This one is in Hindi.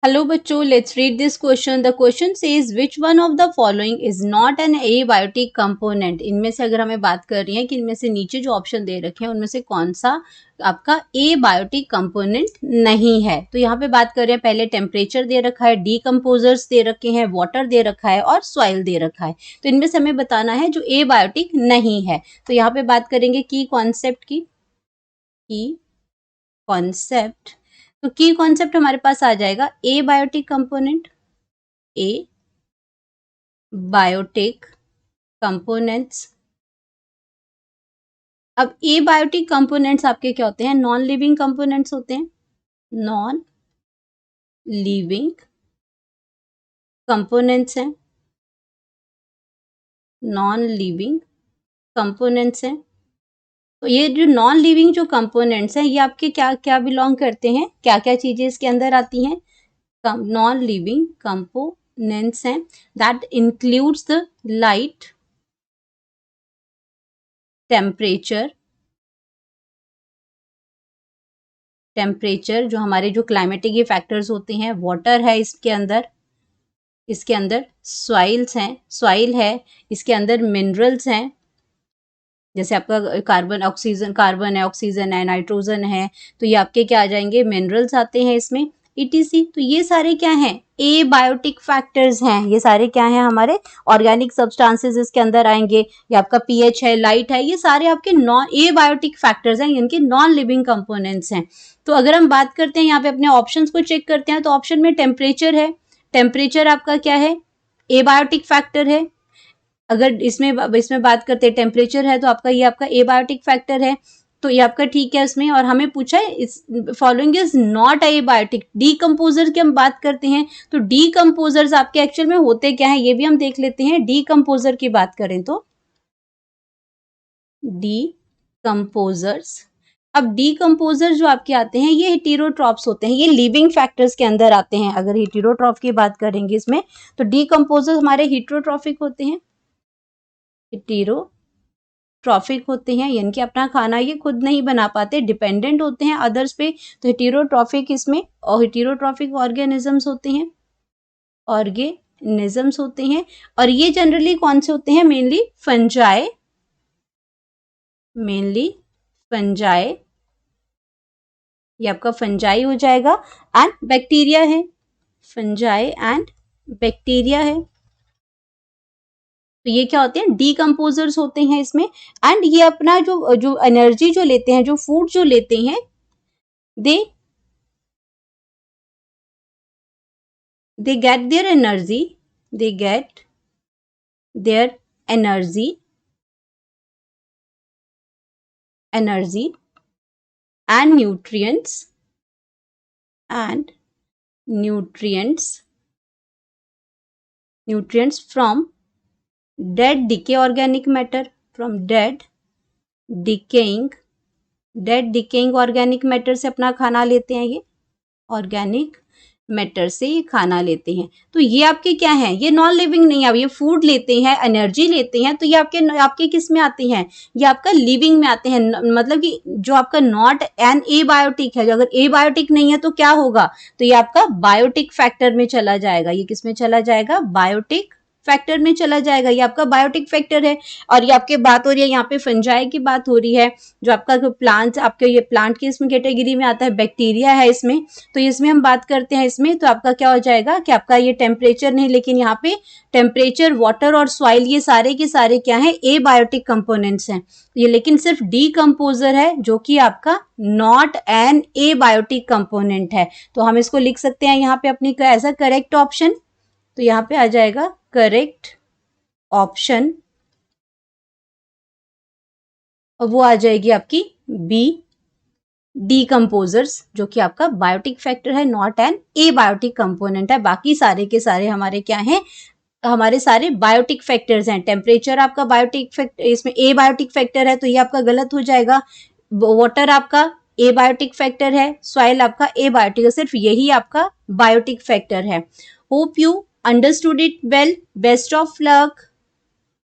हेलो बच्चों, let's read this question. The question says which one of the following is not an abiotic component. इनमें से अगर हमें बात कर रही है कि इनमें से नीचे जो ऑप्शन दे रखे हैं उनमें से कौन सा आपका एबायोटिक कंपोनेंट नहीं है। तो यहाँ पे बात कर रहे हैं, पहले टेम्परेचर दे रखा है, डीकम्पोजर्स दे रखे हैं, वाटर दे रखा है और सॉइल दे रखा है। तो इनमें से हमें बताना है जो एबायोटिक नहीं है। तो यहाँ पे बात करेंगे की कॉन्सेप्ट की। कॉन्सेप्ट, तो की कॉन्सेप्ट हमारे पास आ जाएगा ए बायोटिक कंपोनेंट, ए बायोटिक कंपोनेंट्स। अब ए बायोटिक कंपोनेंट्स आपके क्या होते हैं? नॉन लिविंग कंपोनेंट्स होते हैं। नॉन लिविंग कंपोनेंट्स हैं, नॉन लिविंग कंपोनेंट्स हैं। तो ये जो नॉन लिविंग जो कंपोनेंट्स हैं ये आपके क्या क्या बिलोंग करते हैं, क्या क्या चीजें इसके अंदर आती हैं? नॉन लिविंग कंपोनेंट्स हैं that includes the light, temperature, जो हमारे जो क्लाइमेटिक ये फैक्टर्स होते हैं, वाटर है इसके अंदर सॉइल्स हैं, सॉइल है, इसके अंदर मिनरल्स हैं, जैसे आपका कार्बन है, ऑक्सीजन है, नाइट्रोजन है, तो ये आपके क्या आ जाएंगे? मिनरल्स आते हैं इसमें, ETC। तो ये सारे क्या हैं? ए बायोटिक फैक्टर्स हैं। ये सारे क्या हैं? हमारे ऑर्गेनिक सब्सटेंसेस इसके अंदर आएंगे। ये आपका pH है, लाइट है, ये सारे आपके नॉन ए बायोटिक फैक्टर्स हैं, इनके नॉन लिविंग कंपोनेंट्स हैं। तो अगर हम बात करते हैं यहाँ पे अपने ऑप्शंस को चेक करते हैं, तो ऑप्शन में टेम्परेचर है। टेम्परेचर आपका क्या है? ए बायोटिक फैक्टर है। अगर इसमें बात करते हैं, टेम्परेचर है तो आपका ये आपका एबायोटिक फैक्टर है, तो ये आपका ठीक है इसमें। और हमें पूछा है इस following is not abiotic. Decomposer की हम बात करते हैं, तो डीकम्पोजर्स आपके एक्चुअल में होते क्या है ये भी हम देख लेते हैं। डीकम्पोजर की बात करें तो डीकम्पोजर्स, अब डीकम्पोजर जो आपके आते हैं ये हेटेरोट्रॉप्स होते हैं, ये लिविंग फैक्टर्स के अंदर आते हैं। अगर हेटेरोट्रॉफ की बात करेंगे इसमें, तो डीकम्पोजर हमारे हेटेरोट्रॉफिक होते हैं, हेटेरोट्रॉफिक होते हैं, यानी कि अपना खाना ये खुद नहीं बना पाते, डिपेंडेंट होते हैं अदर्स पे। तो हेटेरोट्रॉफिक इसमें, और हेटेरोट्रॉफिक ऑर्गेनिजम्स होते हैं, और ये जनरली कौन से होते हैं? मेनली फंजाई, ये आपका फंजाई हो जाएगा, एंड बैक्टीरिया है, फंजाई एंड बैक्टीरिया है। तो ये क्या होते हैं? डीकम्पोजर्स होते हैं इसमें। एंड ये अपना जो जो एनर्जी जो लेते हैं, जो फूड जो लेते हैं, दे get their energy, energy and nutrients from dead decay organic matter, decaying organic matter से अपना खाना लेते हैं, ये ऑर्गेनिक मैटर से ये खाना लेते हैं। तो ये आपके क्या हैं? ये नॉन लिविंग नहीं है, अब ये फूड लेते हैं, एनर्जी लेते हैं, तो ये आपके किस में आते हैं? ये आपका लिविंग में आते हैं। मतलब कि जो आपका नॉट एन एबायोटिक है, जो अगर एबायोटिक नहीं है तो क्या होगा? तो ये आपका बायोटिक फैक्टर में चला जाएगा। ये किस में चला जाएगा? बायोटिक फैक्टर में चला जाएगा। ये आपका बायोटिक फैक्टर है। और ये आपके बात हो रही है यहाँ पे फंजाई की बात हो रही है, जो आपका प्लांट, आपके ये प्लांट की इसमें कैटेगरी में आता है, बैक्टीरिया है इसमें। तो इसमें हम बात करते हैं इसमें, तो आपका क्या हो जाएगा कि आपका ये टेम्परेचर नहीं, लेकिन यहाँ पे टेम्परेचर, वाटर और सॉइल, ये सारे के सारे क्या है? एबायोटिक कंपोनेंट्स हैं। ये लेकिन सिर्फ डीकम्पोजर है जो कि आपका नॉट एन एबायोटिक कंपोनेंट है। तो हम इसको लिख सकते हैं यहाँ पे अपनी एज अ करेक्ट ऑप्शन। तो यहाँ पे आ जाएगा करेक्ट ऑप्शन, और वो आ जाएगी आपकी बी, डीकम्पोजर्स, जो कि आपका बायोटिक फैक्टर है, नॉट एन एबायोटिक कंपोनेंट है। बाकी सारे के सारे हमारे क्या हैं? हमारे सारे बायोटिक फैक्टर्स हैं। टेम्परेचर आपका बायोटिक फैक्टर, इसमें ए बायोटिक फैक्टर है, तो ये आपका गलत हो जाएगा। वाटर आपका ए बायोटिक फैक्टर है, सॉइल आपका ए बायोटिक है, सिर्फ यही आपका बायोटिक फैक्टर है। Hope you understood it well. Best of luck.